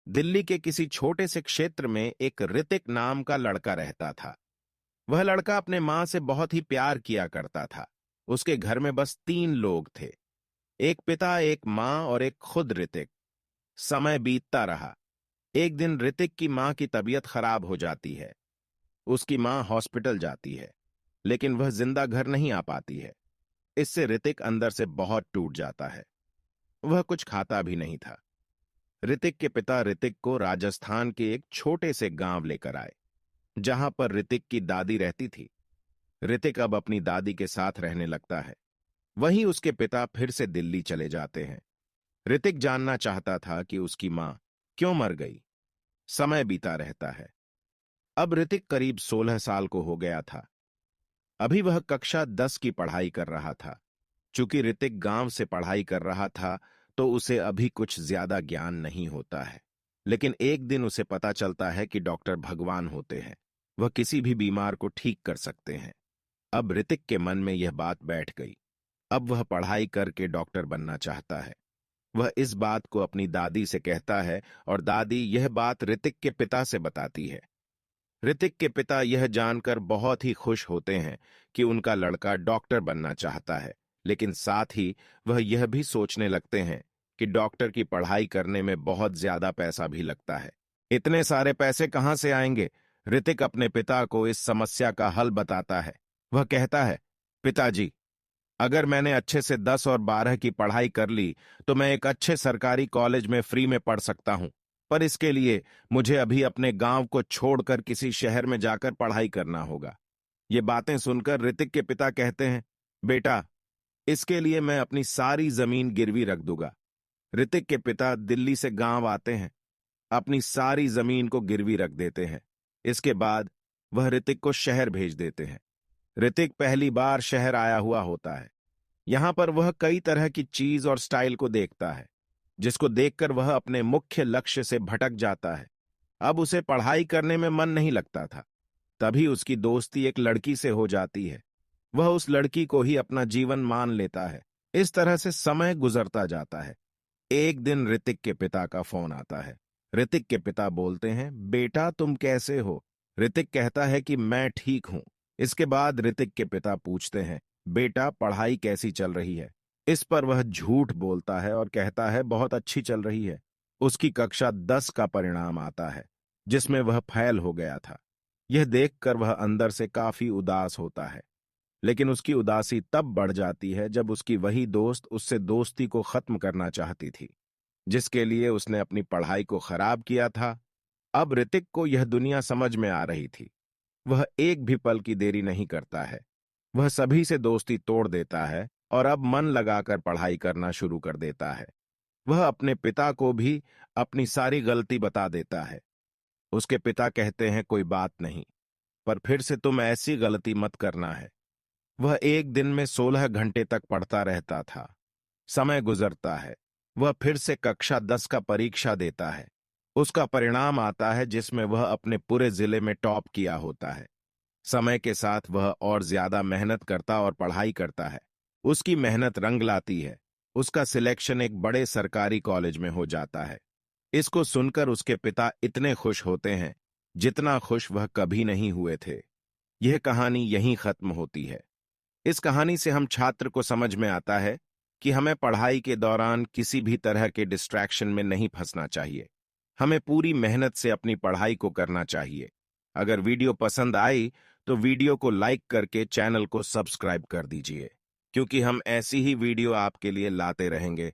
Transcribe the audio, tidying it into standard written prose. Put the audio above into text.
दिल्ली के किसी छोटे से क्षेत्र में एक ऋतिक नाम का लड़का रहता था। वह लड़का अपने मां से बहुत ही प्यार किया करता था। उसके घर में बस 3 लोग थे, एक पिता, एक मां और एक खुद ऋतिक। समय बीतता रहा। एक दिन ऋतिक की मां की तबीयत खराब हो जाती है। उसकी मां हॉस्पिटल जाती है, लेकिन वह जिंदा घर नहीं आ पाती है। इससे ऋतिक अंदर से बहुत टूट जाता है। वह कुछ खाता भी नहीं था। ऋतिक के पिता ऋतिक को राजस्थान के एक छोटे से गांव लेकर आए, जहां पर ऋतिक की दादी रहती थी। ऋतिक अब अपनी दादी के साथ रहने लगता है। वहीं उसके पिता फिर से दिल्ली चले जाते हैं। ऋतिक जानना चाहता था कि उसकी मां क्यों मर गई। समय बीता रहता है। अब ऋतिक करीब 16 साल को हो गया था। अभी वह कक्षा 10 की पढ़ाई कर रहा था। चूंकि ऋतिक गांव से पढ़ाई कर रहा था, तो उसे अभी कुछ ज्यादा ज्ञान नहीं होता है। लेकिन एक दिन उसे पता चलता है कि डॉक्टर भगवान होते हैं। वह किसी भी बीमार को ठीक कर सकते हैं। अब ऋतिक के मन में यह बात बैठ गई। अब वह पढ़ाई करके डॉक्टर बनना चाहता है। वह इस बात को अपनी दादी से कहता है और दादी यह बात ऋतिक के पिता से बताती है। ऋतिक के पिता यह जानकर बहुत ही खुश होते हैं कि उनका लड़का डॉक्टर बनना चाहता है, लेकिन साथ ही वह यह भी सोचने लगते हैं कि डॉक्टर की पढ़ाई करने में बहुत ज्यादा पैसा भी लगता है। इतने सारे पैसे कहां से आएंगे? ऋतिक अपने पिता को इस समस्या का हल बताता है। वह कहता है, पिताजी, अगर मैंने अच्छे से 10 और 12 की पढ़ाई कर ली तो मैं एक अच्छे सरकारी कॉलेज में फ्री में पढ़ सकता हूं। पर इसके लिए मुझे अभी अपने गांव को छोड़कर किसी शहर में जाकर पढ़ाई करना होगा। ये बातें सुनकर ऋतिक के पिता कहते हैं, बेटा, इसके लिए मैं अपनी सारी जमीन गिरवी रख दूंगा। ऋतिक के पिता दिल्ली से गांव आते हैं, अपनी सारी जमीन को गिरवी रख देते हैं। इसके बाद वह ऋतिक को शहर भेज देते हैं। ऋतिक पहली बार शहर आया हुआ होता है। यहां पर वह कई तरह की चीज और स्टाइल को देखता है, जिसको देखकर वह अपने मुख्य लक्ष्य से भटक जाता है। अब उसे पढ़ाई करने में मन नहीं लगता था। तभी उसकी दोस्ती एक लड़की से हो जाती है। वह उस लड़की को ही अपना जीवन मान लेता है। इस तरह से समय गुजरता जाता है। एक दिन ऋतिक के पिता का फोन आता है। ऋतिक के पिता बोलते हैं, बेटा तुम कैसे हो? ऋतिक कहता है कि मैं ठीक हूं। इसके बाद ऋतिक के पिता पूछते हैं, बेटा पढ़ाई कैसी चल रही है? इस पर वह झूठ बोलता है और कहता है, बहुत अच्छी चल रही है। उसकी कक्षा 10 का परिणाम आता है, जिसमें वह फेल हो गया था। यह देखकर वह अंदर से काफी उदास होता है। लेकिन उसकी उदासी तब बढ़ जाती है जब उसकी वही दोस्त उससे दोस्ती को खत्म करना चाहती थी, जिसके लिए उसने अपनी पढ़ाई को खराब किया था। अब ऋतिक को यह दुनिया समझ में आ रही थी। वह एक भी पल की देरी नहीं करता है। वह सभी से दोस्ती तोड़ देता है और अब मन लगाकर पढ़ाई करना शुरू कर देता है। वह अपने पिता को भी अपनी सारी गलती बता देता है। उसके पिता कहते हैं, कोई बात नहीं, पर फिर से तुम ऐसी गलती मत करना है। वह एक दिन में 16 घंटे तक पढ़ता रहता था। समय गुजरता है। वह फिर से कक्षा 10 का परीक्षा देता है। उसका परिणाम आता है, जिसमें वह अपने पूरे जिले में टॉप किया होता है। समय के साथ वह और ज्यादा मेहनत करता और पढ़ाई करता है। उसकी मेहनत रंग लाती है। उसका सिलेक्शन एक बड़े सरकारी कॉलेज में हो जाता है। इसको सुनकर उसके पिता इतने खुश होते हैं जितना खुश वह कभी नहीं हुए थे। यह कहानी यहीं खत्म होती है। इस कहानी से हम छात्र को समझ में आता है कि हमें पढ़ाई के दौरान किसी भी तरह के डिस्ट्रैक्शन में नहीं फंसना चाहिए। हमें पूरी मेहनत से अपनी पढ़ाई को करना चाहिए। अगर वीडियो पसंद आई तो वीडियो को लाइक करके चैनल को सब्सक्राइब कर दीजिए, क्योंकि हम ऐसी ही वीडियो आपके लिए लाते रहेंगे।